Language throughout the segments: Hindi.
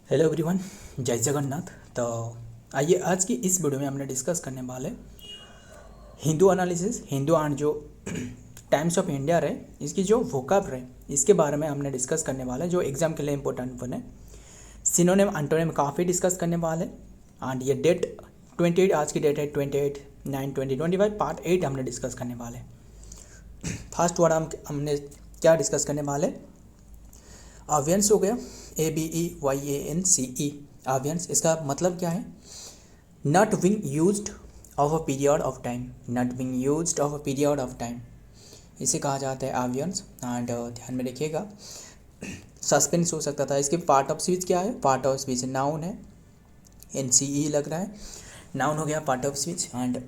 हेलो एवरीवन, जय जगन्नाथ। तो आइए आज की इस वीडियो में हमने डिस्कस करने वाले हिंदू एनालिसिस, हिंदू एंड जो टाइम्स ऑफ इंडिया रहे, इसकी जो वोकैब रहे, इसके बारे में हमने डिस्कस करने वाले जो एग्जाम के लिए इंपॉर्टेंट बने। सिनोनिम एंटोनिम काफ़ी डिस्कस करने वाले। एंड ये डेट 28, आज की डेट है 28/9/2025, पार्ट 8 हमने डिस्कस करने वाले। फर्स्ट वर्ड हमने क्या डिस्कस करने वाले? आवियंस हो गया, ABEYANCE। आवियंस, इसका मतलब क्या है? Not being used of a period of time, not being used of a period of time, इसे कहा जाता है आवियंस। एंड ध्यान में रखिएगा, सस्पेंस हो सकता था। इसके पार्ट ऑफ स्पीच क्या है? पार्ट ऑफ स्पीच नाउन है, NCE लग रहा है, नाउन हो गया part of speech. And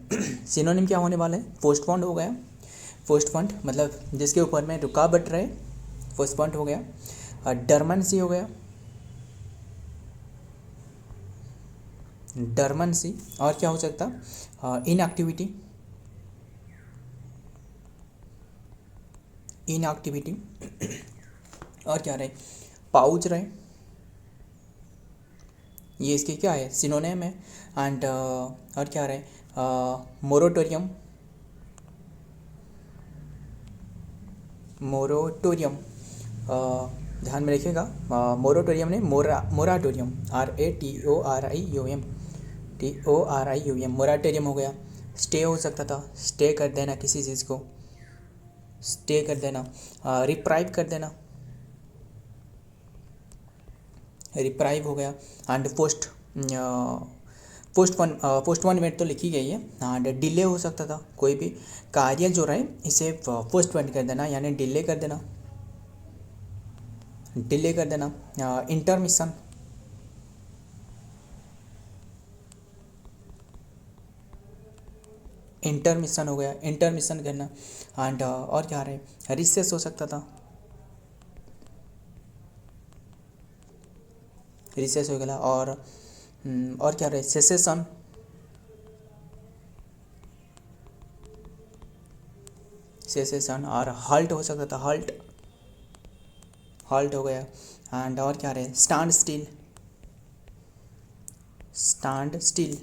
synonym क्या होने वाला है? पोस्टपोन्ड हो गया। पोस्टपोन्ड मतलब जिसके ऊपर में रुकावट रहे, पोस्टपोन्ड हो गया। डरमेंसी हो गया, डरमेंसी। और क्या हो सकता? Inactivity, inactivity. और क्या रहे? पाउच रहे, ये इसके क्या है? सिनोनिम है। एंड और क्या रहे? Moratorium, moratorium. ध्यान में रखिएगा, मोरेटोरियम नहीं, मोराटोरियम, TORIUM, मोराटोरियम हो गया। स्टे हो सकता था, स्टे कर देना किसी चीज़ को, स्टे कर देना। रिप्राइव कर देना, रिप्राइव हो गया। एंड पोस्टपोनमेंट तो लिखी गई है। एंड डिले हो सकता था, कोई भी कार्य जो रहे इसे पोस्टपोन कर देना, यानी डिले कर देना, डिले कर देना। इंटरमिशन, इंटरमिशन हो गया, इंटरमिशन करना। एंड और क्या रहे? रिसेस हो सकता था, रिसेस हो गया। और क्या रहे? Cessation, cessation. और हल्ट हो सकता था, हल्ट, हल्ट हो गया। एंड और क्या रहे? Stand still, stand still.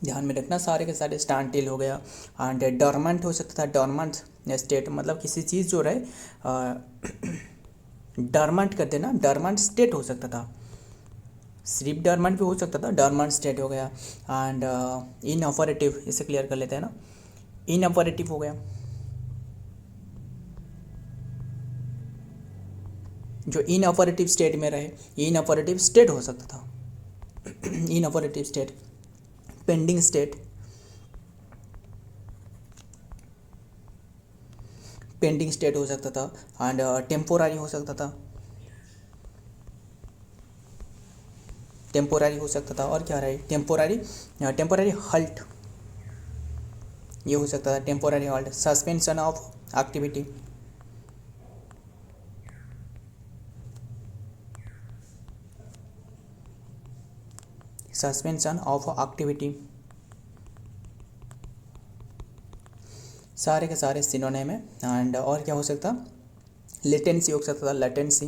ध्यान में रखना, सारे के सारे स्टैंड स्टिल हो गया। एंड डॉर्मेंट हो सकता था, डॉर्मेंट स्टेट मतलब किसी चीज़ जो रहे डॉर्मेंट कर देना, डॉर्मेंट स्टेट हो सकता था, सिर्फ डॉर्मेंट भी हो सकता था, डॉर्मेंट स्टेट हो गया। एंड इनऑपरेटिव, इसे क्लियर कर लेते हैं ना, इनऑपरेटिव हो गया, जो इनऑपरेटिव स्टेट में रहे, इनऑपरेटिव स्टेट हो सकता था, inoperative state. Pending state, pending state हो सकता था। एंड टेम्पोरारी हो सकता था, टेम्पोरारी हो सकता था। और क्या रहे? टेम्पोरारी, टेम्पोरारी हल्ट, ये हो सकता था temporary halt. Suspension of activity, suspension of activity. सारे के सारे सिनोनिम है। एंड और क्या हो सकता? लेटेंसी हो सकता था, लेटेंसी।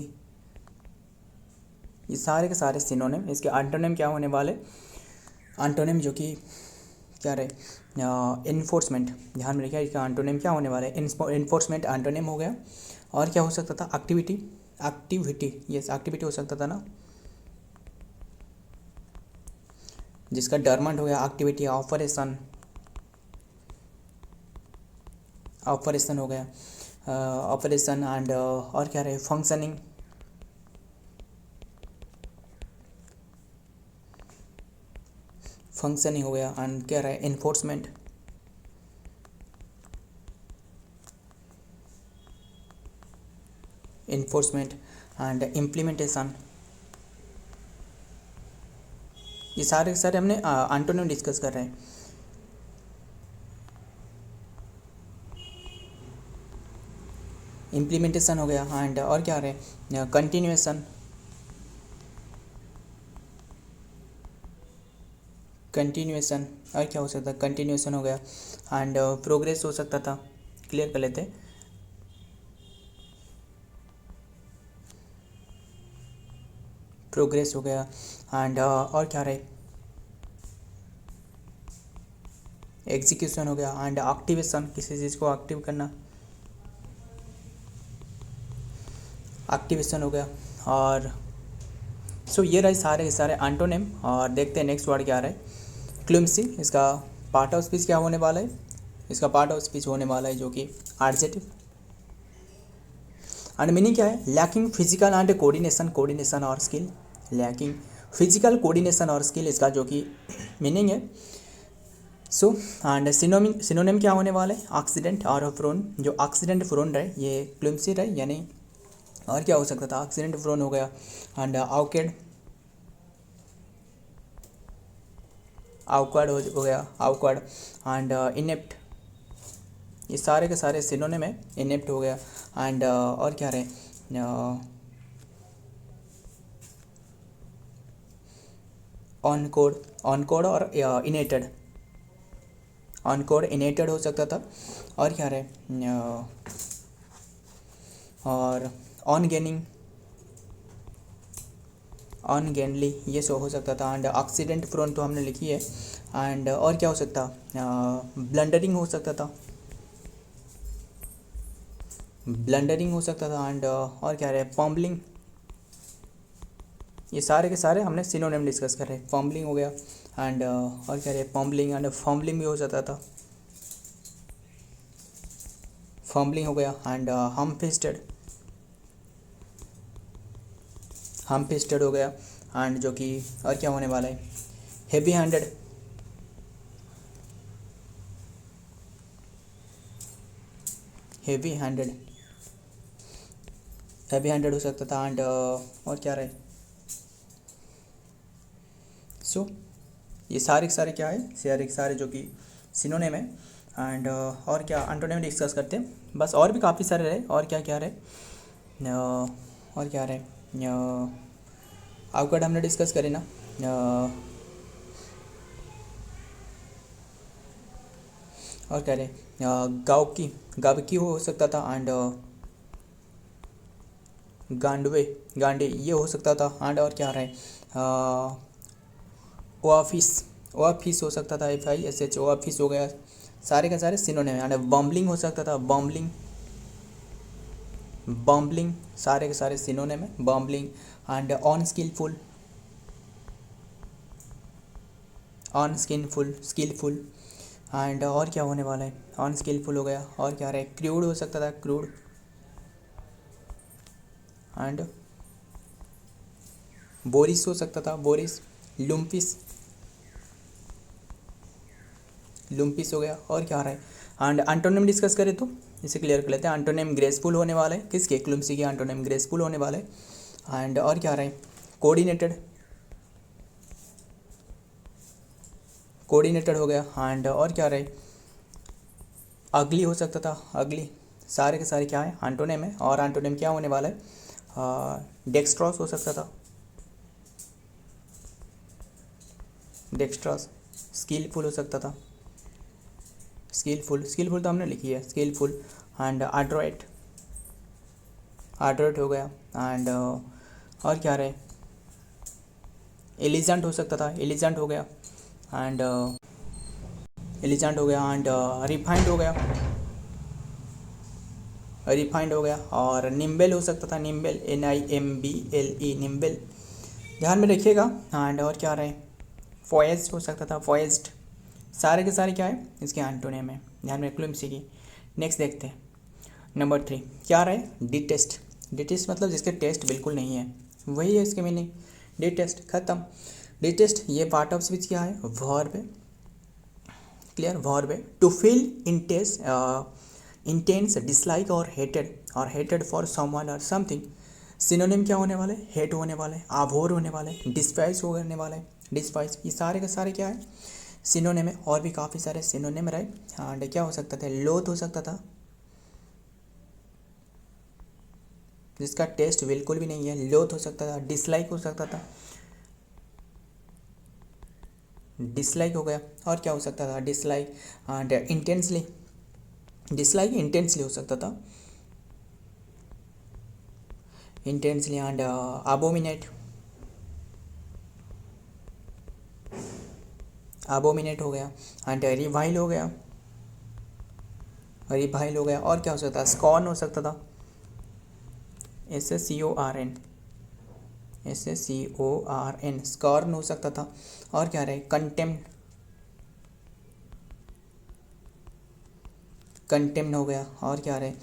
ये सारे के सारे सिनोनिम। इसके एंटोनिम क्या होने वाले? एंटोनिम जो कि क्या रहे? इन्फोर्समेंट। ध्यान में रखिए, इसका एंटोनिम क्या होने वाला है? इन्फोर्समेंट एंटोनिम हो गया। और क्या हो सकता था? एक्टिविटी, एक्टिविटी, यस एक्टिविटी हो सकता था ना, जिसका डरमेंट हो गया एक्टिविटी। ऑपरेशन, ऑपरेशन हो गया, ऑपरेशन। एंड और क्या रहे? फंक्शनिंग, फंक्शनिंग हो गया। एंड क्या रहे? Enforcement, enforcement. And implementation. ये सारे के सारे हमने एंटोनिम डिस्कस कर रहे हैं। इम्प्लीमेंटेशन हो गया। एंड और क्या रहे? Continuation, continuation. और क्या हो सकता है? कंटिन्यूएशन हो गया। एंड प्रोग्रेस हो सकता था, क्लियर कर लेते हैं। प्रोग्रेस हो गया एंड और क्या रहे, एग्जीक्यूशन हो गया एंड एक्टिवेशन, किसी चीज़ को एक्टिव करना, एक्टिवेशन हो गया। और सो ये रहे सारे के सारे एंटोनिम। और देखते हैं नेक्स्ट वर्ड क्या रहा है, क्लुमसी। इसका पार्ट ऑफ स्पीच क्या होने वाला है, इसका पार्ट ऑफ स्पीच होने वाला है जो कि एडजेक्टिव। एंड मीनिंग क्या है, लैकिंग फिजिकल एंड कोऑर्डिनेशन और स्किल, लैकिंग फिजिकल कोऑर्डिनेशन और स्किल, इसका जो कि मीनिंग है। सो एंड सिनोनिम क्या होने वाला है, एक्सीडेंट और प्रोन, जो एक्सीडेंट प्रोन रहे ये क्लुमसी रहे, यानी और क्या हो सकता था, एक्सीडेंट प्रोन हो गया एंड आवkward हो गया, आवkward एंड इनेप्ट, ये सारे के सारे सिनोनिम है। इनेप्ट हो गया एंड और क्या रहे, ऑनकोड और इनेटेड, ऑनकोड इनेटेड हो सकता था। और क्या रहे, और ऑनगेनली ये सो हो सकता था। एंड एक्सीडेंट प्रोन तो हमने लिखी है। एंड और क्या हो सकता, ब्लंडरिंग हो सकता था, ब्लंडरिंग हो सकता था। एंड और क्या रहे, पम्बलिंग, ये सारे के सारे हमने सिनोनिम डिस्कस कर रहे हैं। पम्बलिंग हो गया एंड और क्या रहे, पम्बलिंग एंड फम्बलिंग भी हो सकता था, फम्बलिंग हो गया एंड हम फिस्टेड हो गया। एंड जो कि और क्या होने वाला है, हेवी हैंडेड, हेवी हैंडेड हो सकता था। एंड और क्या रहे, सो ये सारे के सारे क्या है, सारे के सारे जो कि सिनोनिम है। एंड और क्या एंटोनिम डिस्कस करते हैं, बस और भी काफ़ी सारे रहे। और क्या क्या रहे, और क्या रहे, आवकड़ हमने डिस्कस करे ना, और क्या रहे, गावकी हो सकता था। एंड गांडे ये हो सकता था। एंड और क्या रहे, ओआफिस हो सकता था, FISH ओआफिस हो गया, सारे का सारे सिनोनिम है। एंड बम्बलिंग हो सकता था, बम्बलिंग सारे के सारे सिनोनिम है, बम्बलिंग। And skilful. एंड और क्या होने वाला है, अनस्किलफुल हो गया। और क्या रहे, क्रूड हो सकता था, क्रूड। एंड बोरिस हो सकता था, बोरिस। लुम्पिस हो गया। और क्या रहा है, एंड एंटोनिम डिस्कस करें तो इसे क्लियर कर लेते हैं। एंटोनिम ग्रेसफुल होने वाला है, किसके, क्लुमसी के एंटोनिम ग्रेसफुल होने वाला है। एंड और क्या रहा है, कोऑर्डिनेटेड हो गया। एंड और क्या रहे, अगली हो सकता था, अगली। सारे के सारे क्या है, एंटोनिम है। और एंटोनिम क्या होने वाला है, डेक्स्ट्रॉस हो सकता था, डेक्स्ट्रॉस। स्किलफुल हो सकता था, स्किलफुल तो हमने लिखी है, स्किलफुल। एंड एड्रोइट हो गया। एंड और क्या रहे, एलिजेंट हो सकता था, एलिजेंट हो गया। एंड एलिजेंट हो गया। एंड रिफाइंड हो गया। और निम्बल हो सकता था, निम्बल, NIMBLE, निम्बल, ध्यान में रखिएगा। एंड और क्या रहे, फॉयज्ड हो सकता था, फॉयज्ड। सारे के सारे क्या है, इसके एंटोनिम है, ध्यान में, क्लुमसी की। नेक्स्ट देखते हैं नंबर 3 क्या रहे, डिटेस्ट मतलब जिसके टेस्ट बिल्कुल नहीं है, वही है इसके मीनिंग, डिटेस्ट, खत्म। डिटेस्ट ये पार्ट ऑफ स्पीच क्या है, वर्ब है, क्लियर, वर्ब है। टू फील इंटेंस डिसलाइक और हेटेड फॉर समवन और समथिंग। सिनोनिम क्या होने वाले, हेट होने वाले, आभोर होने वाले, डिस्पाइस होने वाले, डिस्पाइस। ये सारे के सारे क्या है, सिनोनिम है। और भी काफ़ी सारे सिनोनिम रहे। एंड क्या हो सकता था, लोथ हो सकता था, जिसका टेस्ट बिल्कुल भी नहीं है, लोथ हो सकता था। डिसलाइक हो सकता था, डिसलाइक हो गया। और क्या हो सकता था, dislike. And intensely, dislike intensely हो सकता था, इंटेंसली। एंड अबोमिनेट, अबोमिनेट हो गया, एंड रिवाइल हो गया, रिवाइल हो गया, और क्या हो सकता है, स्कॉर्न हो सकता था, SSCORN, SSCORN, स्कॉर्न हो सकता था, और क्या रहे, कंटेम्प्ट, कंटेम्प्ट हो गया, और क्या रहे,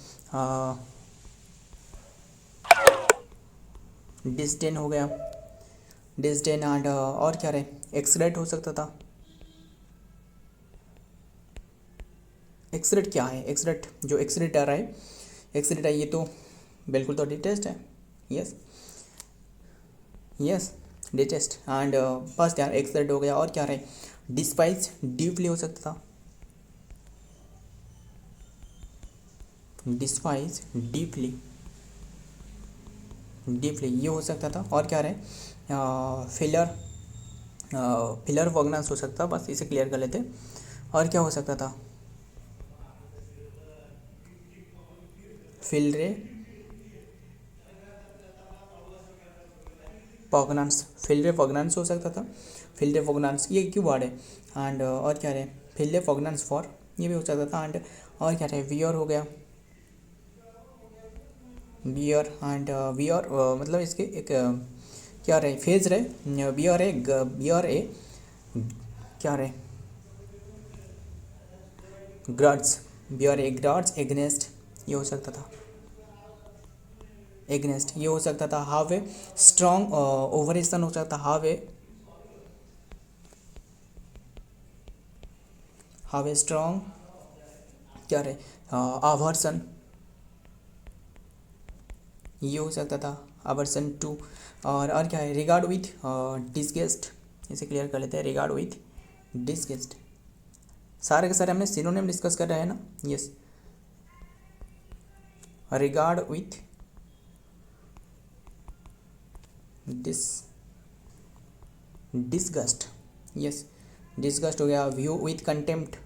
डिस्डेन हो गया, डिस्डेन, एंड और क्या रहे, एक्सरेट हो सकता था। एक्सरेट क्या है, एक्सरेट जो एक्सरेट आ रहा है, एक्सरेट है ये तो बिल्कुल तो डिटेस्ट है, yes yes detest, and first यार एक्सरेट हो गया, और क्या रहे, डिस्पाइज डीपली हो सकता था, डिस्पाइज डीपली, डीपली ये हो सकता था, और क्या रहे, फिलर, फिलर वगनास हो सकता, बस इसे क्लियर कर लेते, और क्या हो सकता था, फिलरे पॉगनांस, फिलरे पॉगनांस हो सकता था, फिलरे पॉगनांस ये क्यों वर्ड है, एंड और क्या रहे, फिलरे पॉगनांस फॉर ये भी हो सकता था, एंड और क्या रहे, वियर हो गया, वियर, एंड वियर मतलब इसके एक क्या रहे, फेज रहे, बियर ए, बियर ए क्या रहे, ग्रड्स, बियर ए ग्रड्स एग्नेस्ट, ये हो सकता था, एग्नेस्ट ये हो सकता था, हाव ए स्ट्रॉन्ग ओवरेशन हो सकता था, हाव ए स्ट्रॉन्ग क्या रहे, आवर्सन, ये हो सकता था, आवर्सन टू, और क्या है, रिगार्ड विथ डिसगस्ट, इसे क्लियर कर लेते हैं, रिगार्ड विथ डिसगस्ट, सारे के सारे हमने सिनोनिम डिस्कस कर रहे हैं ना, yes, regard with disgust, yes disgust हो गया, view with contempt,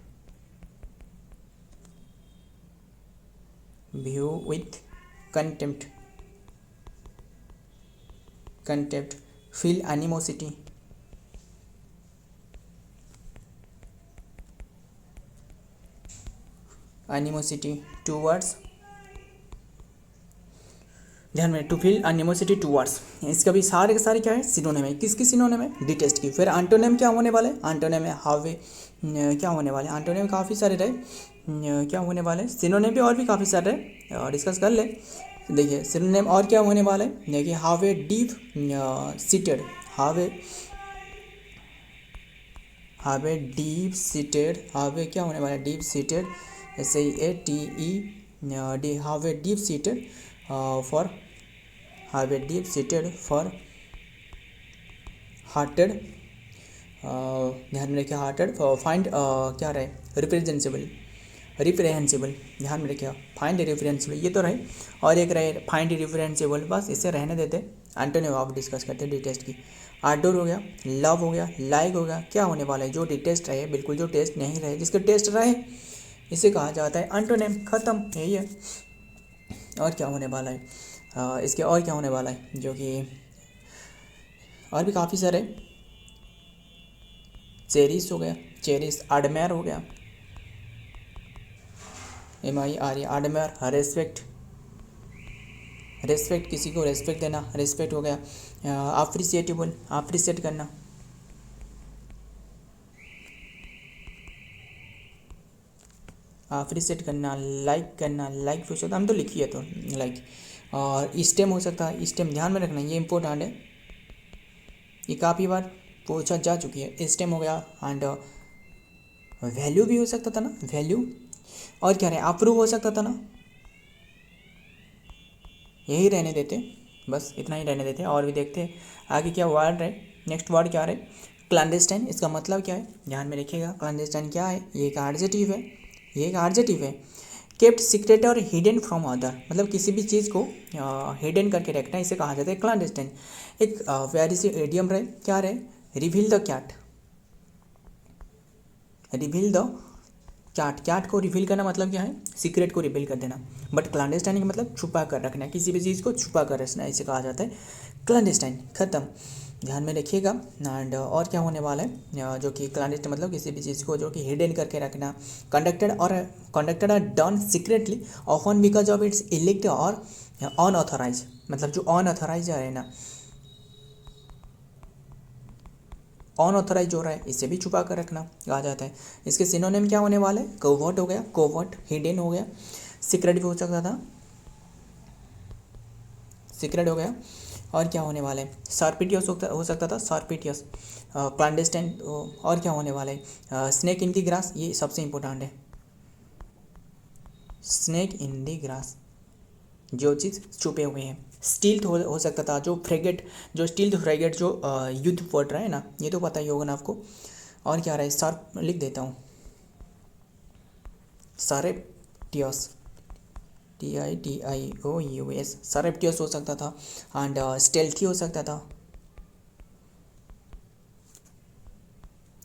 view with contempt, contempt, feel animosity, animosity towards, ध्यान में, टू फील एनिमोसिटी टूवर्ड्स, इसका भी सारे के सारे क्या है, सिनोनिम है, किसकी सिनोनिम है, डिटेस्ट की। फिर एंटोनिम क्या होने वाले, एंटोनिम है हावे क्या होने वाले, एंटोनिम काफ़ी सारे रहे, क्या होने वाले, सिनोनिम भी और भी काफ़ी सारे रहे, डिस्कस कर ले। देखिए सिनोनिम और क्या होने वाले, देखिए हावे डीप सीटेड, हावे हावे डीप सीटेड, हावे क्या होने वाला है, डीप सीटेड, SATE, हावे डीप सीटेड फॉर, हावे डीप सीटेड फॉर हार्टेड, ध्यान में रखिए, हार्टेड, फाइंड क्या रहे, रिप्रेजेंसिबल, रिप्रेहेंसिबल, ध्यान में रखिए, फाइंड रिप्रेहेंसिबल ये तो रहे, और एक रहे फाइंड रिप्रेहेंसिबल, बस इसे रहने देते, एंटोनिम आप डिस्कस करते हैं डिटेस्ट की। आडोर हो गया, लव हो गया, लाइक हो गया, क्या होने वाला है, जो डिटेस्ट रहे, बिल्कुल जो टेस्ट नहीं रहे, जिसके टेस्ट रहे इसे कहा जाता है एंटोनिम, खत्म, यही है। और क्या होने वाला है, इसके और क्या होने वाला है, जो कि और भी काफ़ी सारे, चेरिस हो गया, चेरिस, एडमायर हो गया, MIRE, एडमायर, रेस्पेक्ट, रेस्पेक्ट किसी को रेस्पेक्ट देना, रेस्पेक्ट हो गया, अप्रिसिएटेबल, अप्रिसिएट करना, अप्रिसिएट करना, लाइक करना, लाइक भी हो सकता, हम तो लिखिए तो लाइक, और स्टेम हो सकता है, स्टेम ध्यान में रखना, ये इंपॉर्टेंट है, ये काफ़ी बार पूछा जा चुकी है, स्टेम हो गया, एंड वैल्यू भी हो सकता था ना, वैल्यू, और क्या रहे, अप्रूव हो सकता था ना, यही रहने देते, बस इतना ही रहने देते, और भी देखते हैं आगे क्या वर्ड रहे, नेक्स्ट वर्ड क्या रहे, क्लैंडस्टाइन, इसका मतलब क्या है, ध्यान में रखिएगा, क्लैंडस्टाइन क्या है, ये एक एडजेक्टिव है, ये एक एडजेक्टिव है, केप्ट सीक्रेट और हिडन फ्रॉम अदर, मतलब किसी भी चीज़ को हिडन करके रखना, इसे कहा जाता है क्लैंडस्टाइन। एक प्यारी सी एडियम रहे, क्या रहे, reveal the cat, reveal the cat, cat को रिवील करना मतलब क्या है, सीक्रेट को रिवील कर देना, बट क्लैंडस्टाइन का मतलब छुपा कर रखना, किसी भी चीज़ को छुपा कर रखना, इसे कहा जाता है क्लैंडस्टाइन, खत्म। ध्यान में रखिएगा। एंड और क्या होने वाला है, जो कि क्लैंडस्टाइन मतलब किसी भी चीज़ को जो कि हिडन करके रखना, conducted are done secretly often because of its illicit और अनऑथराइज, मतलब जो अनऑथराइज है ना, अनऑथराइज हो रहा है इसे भी छुपा कर रखना कहा जाता है। इसके सिनोनिम क्या होने वाले, कोवर्ट हो गया, कोवर्ट हिडन हो गया, सीक्रेट भी हो सकता था, सीक्रेट हो गया। और क्या होने वाला है, सार्पिटियस हो सकता था, सार्पिटियस क्लैंडस्टाइन। और क्या होने वाला है, स्नेक इन दी ग्रास, ये सबसे इंपॉर्टेंट है, स्नेक इन दी ग्रास, जो चीज़ छुपे हुए हैं। स्टील्थ हो सकता था, जो फ्रेगेट, जो स्टील्थ फ्रेगेट जो युद्ध पड़ रहा है ना, ये तो पता ही होगा ना आपको। और क्या रहा है, सार्प लिख देता हूँ, सारेप्टियस, TITIOUS, सारेप्टियस हो सकता था। एंड स्टेल्थी हो सकता था,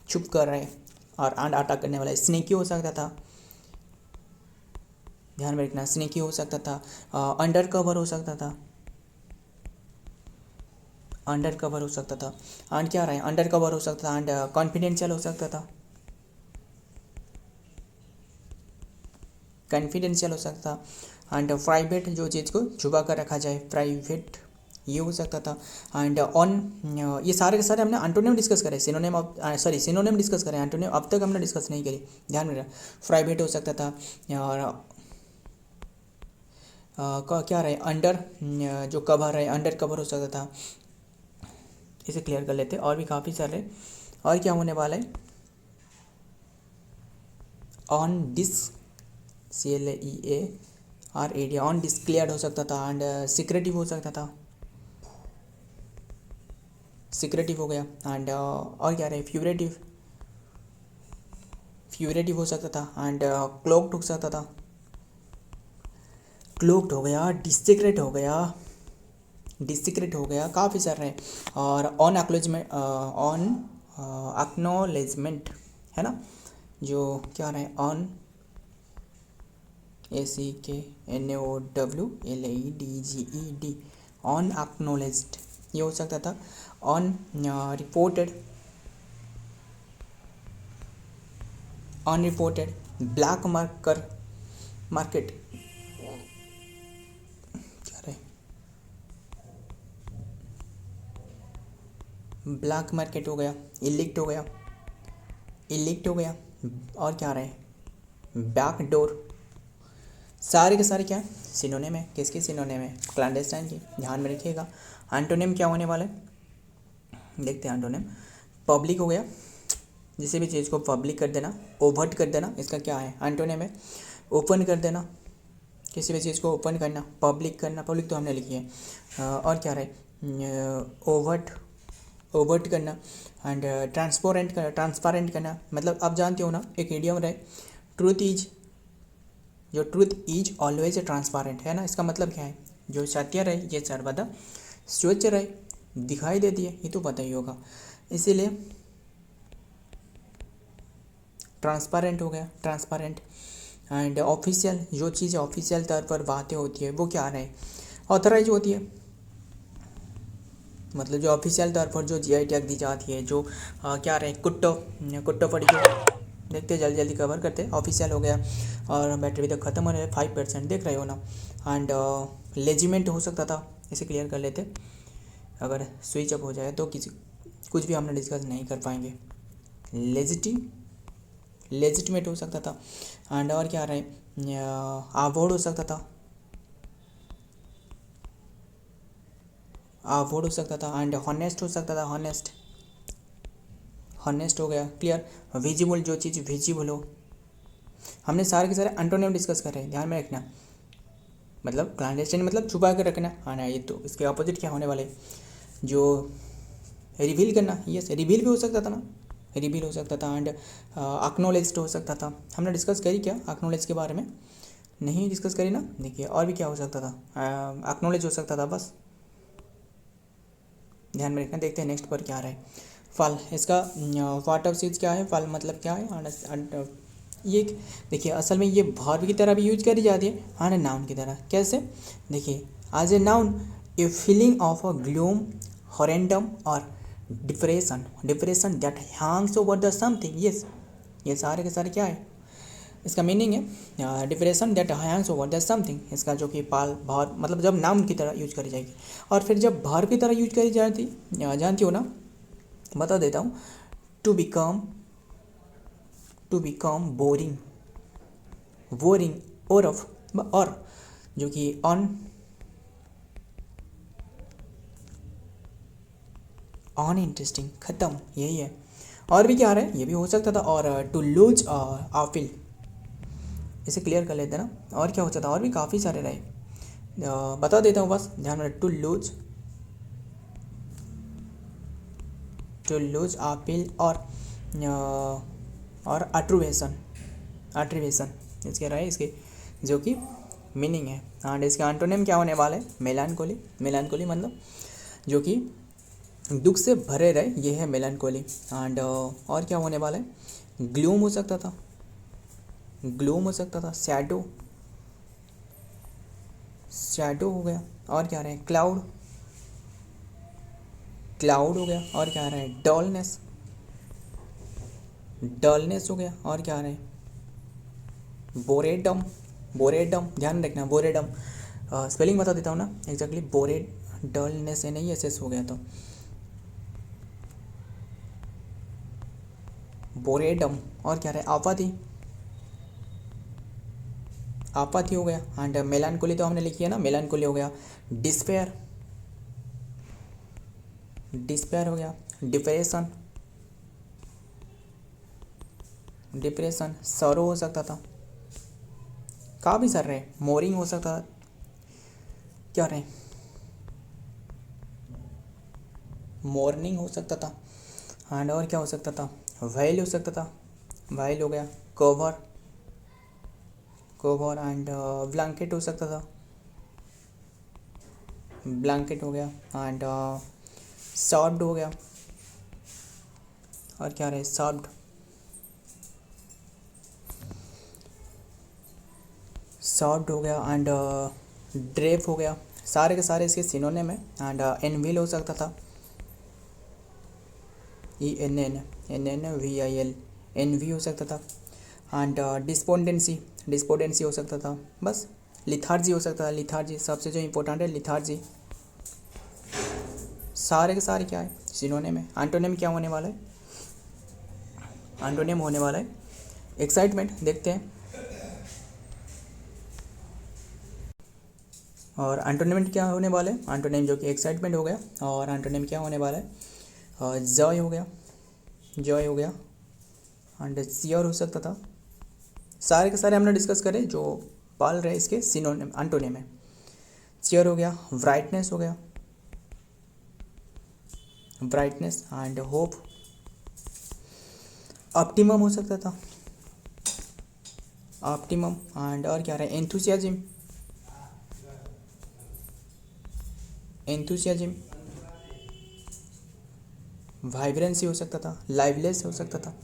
छुप कर रहे और एंड अटैक करने वाला। स्नेकी हो सकता था, ध्यान में रखना, स्नेकी हो सकता था। अंडर कवर हो सकता था, अंडर कवर हो सकता था। एंड क्या रहा है, अंडर कवर हो सकता था। एंड कॉन्फिडेंशियल हो सकता था, कॉन्फिडेंशियल हो सकता था। एंड प्राइवेट, जो चीज़ को छुपा कर रखा जाए, प्राइवेट, ये हो सकता था। एंड ऑन, ये सारे के सारे हमने एंटोनिम डिस्कस करे, सिनोनिम ऑफ सिनोनिम डिस्कस करें, एंटोनिम अब तक हमने डिस्कस नहीं करी, ध्यान में रखना। प्राइवेट हो सकता था। और क्या रहे, अंडर, जो कवर है, अंडर कवर हो सकता था। इसे क्लियर कर लेते, और भी काफ़ी सारे। और क्या होने वाला है, ऑन डिस्क, CLEARAD, ऑन डिस्क्लेयर्ड हो सकता था। एंड सिक्रेटिव हो सकता था, सिक्रेटिव हो गया। एंड और क्या रहे, फ्यूरेटिव, फ्यूरेटिव हो सकता था। एंड क्लोक्ड हो सकता था, क्लोक्ड हो गया, डिसीक्रेट हो गया, डिसीक्रेट हो गया, काफ़ी सारे हैं। और ऑन एक्नॉलेजमेंट, ऑन एक्नॉलेजमेंट है ना, जो क्या रहे, ऑन ACKNOWLEDGED, ऑन एक्नॉलेज्ड, ये हो सकता था। On reported, unreported, black market, क्या रहे, ब्लैक मार्केट हो गया, इलिक्ट हो गया, इलिक्ट हो गया। और क्या रहे, बैक डोर, सारे के सारे क्या है, सिनोनिम है। किसके सिनोनिम है, क्लैंडस्टाइन की, ध्यान में रखिएगा। एंटोनिम क्या होने वाला है, देखते हैं। एंटोनिम पब्लिक हो गया, किसी भी चीज़ को पब्लिक कर देना, ओवर्ट कर देना, इसका क्या है, एंटोनिम है। ओपन कर देना, किसी भी चीज़ को ओपन करना, पब्लिक करना, पब्लिक तो हमने लिखी है। और क्या रहे, ओवर्ट, ओवर्ट करना। एंड ट्रांसपेरेंट करना, मतलब आप जानते हो ना, एक इडियम रहे, ट्रूथ इज, जो ट्रूथ इज ऑलवेज ट्रांसपेरेंट है ना, इसका मतलब क्या है, जो सत्य रहे ये सर्वदा स्वच्छ रहे, दिखाई देती है, ये तो पता ही होगा। इसीलिए ट्रांसपेरेंट हो गया, ट्रांसपेरेंट। एंड ऑफिशियल, जो चीज़ ऑफिशियल तौर पर बातें होती है वो क्या रहे, ऑथराइज होती है, मतलब जो ऑफिशियल तौर पर जो GI टैग दी जाती है, जो क्या रहे, कुट्टो पड़ी, जो देखते जल्दी जल्दी कवर करते, ऑफिशियल हो गया। और बैटरी तक ख़त्म होने 5% देख रहे हो ना। एंड लेजिमेंट हो सकता था, इसे क्लियर कर लेते, अगर स्विच अप हो जाए तो कुछ भी हमने डिस्कस नहीं कर पाएंगे। लेजिटिमेट हो सकता था। एंड और क्या रहे, अवॉर्ड हो सकता था, अवॉर्ड हो सकता था। एंड हॉनेस्ट हो सकता था, हॉनेस्ट, हॉनेस्ट हो गया, क्लियर। विजिबल, जो चीज़ विजिबल हो, हमने सारे के सारे एंटोनिम डिस्कस कर रहे हैं, ध्यान में रखना, मतलब क्लैंडस्टाइन मतलब छुपा कर रखना, हाँ ना, ये तो इसके ऑपोजिट क्या होने वाले, जो रिवील करना, यस, रिवील भी हो सकता था ना, रिवील हो सकता था। एंड एक्नॉलेज्ड हो सकता था, हमने डिस्कस करी क्या एक्नॉलेज के बारे में, नहीं डिस्कस करी ना। देखिए और भी क्या हो सकता था, एक्नॉलेज हो सकता था, बस ध्यान में रखना। देखते हैं नेक्स्ट पर क्या रहा है, फल, इसका पार्ट ऑफ चीज़ क्या है, फल मतलब क्या है, ये देखिए असल में ये वर्ब की तरह भी यूज करी जाती है, हाँ ना, नाउन की तरह। कैसे, देखिए as a noun, a feeling of a gloom, horrendum और depression, depression that hangs over the something, yes, ये सारे के सारे क्या है, इसका मीनिंग है depression that hangs over the something, इसका जो कि पाल भार मतलब जब नाउन की तरह यूज करी जाएगी। और फिर जब भार की तरह यूज करी जाती जानती हो ना, बता देता हूँ, टू बिकम बोरिंग, बोरिंग और जो कि अनइंटरेस्टिंग, ख़त्म, यही है। और भी क्या आ रहा है, ये भी हो सकता था, और टू लूज आफिल, इसे क्लियर कर लेते ना। और क्या हो सकता, और भी काफ़ी सारे रहे, बता देता हूँ बस ध्यान में, टू लूज आपिल और अट्रीवेशन, इसके रहे, इसके जो कि मीनिंग है। एंड इसके एंटोनिम क्या होने वाला है, मेलानकोली, मतलब जो कि दुख से भरे रहे, ये है मेलानकोली। एंड और क्या होने वाला है, ग्लूम हो सकता था, शैडो हो गया। और क्या रहे, क्लाउड हो गया। और क्या रहे, डलनेस हो गया। और क्या रहे, बोरेडम, ध्यान रखना, बोरेडम स्पेलिंग बता देता हूँ ना एग्जैक्टली, डलनेस से नहीं, एस हो गया तो बोरेडम। और क्या रहे, आपाती हो गया। एंड मेलानकोली तो हमने लिखी है ना, मेलानकोली हो गया। डिस्पेयर हो गया। डिप्रेशन, सरो हो सकता था, काफ़ी सर रहे, मोरिंग हो सकता था, क्या रहे, मॉर्निंग हो सकता था। एंड और क्या हो सकता था, वाइल हो सकता था, वाइल हो गया। कवर एंड ब्लैंकेट हो सकता था, ब्लैंकेट हो गया। एंड सॉफ्ट हो गया। और क्या रहे, सॉफ्ट हो गया। एंड ड्रेप हो गया। सारे के सारे इसके सिनोनिम है। एंड एनविल हो सकता था, ENNVIL, एनवी हो सकता था। एंड डिस्पोडेंसी हो सकता था, बस। लिथार्जी हो सकता था, लिथार्जी सबसे जो इम्पोर्टेंट है, लिथार्जी। सारे के सारे क्या है, सिनोनिम है। एंटोनिम क्या होने वाला है, एंटोनिम होने वाला है एक्साइटमेंट, देखते हैं। और एंटोनिम क्या होने वाला है, एंटोनिम जो कि एक्साइटमेंट हो गया। और एंटोनिम क्या होने वाला है, जॉय हो गया। एंड सियर हो सकता था। सारे के सारे हमने डिस्कस करे जो पाल रहे इसके सिनोनिम, एंटोनिम है। चियर हो गया, ब्राइटनेस हो गया, ब्राइटनेस। एंड होप, ऑप्टिमम हो सकता था, ऑप्टिमम। एंड और क्या रहा है, एंथुसियाज्म, वाइब्रेंसी हो सकता था, लाइवलेस हो सकता था।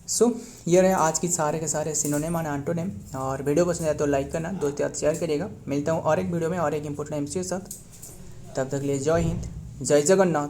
सो ये रहे आज की सारे के सारे सिनोनिम एंड एंटोनिम। और वीडियो पसंद आया तो लाइक करना, दोस्तों साथ शेयर करिएगा। मिलता हूँ और एक वीडियो में और एक इंपॉर्टेंट एमसीक्यू के साथ। तब तक के लिए जय हिंद, जय जगन्नाथ।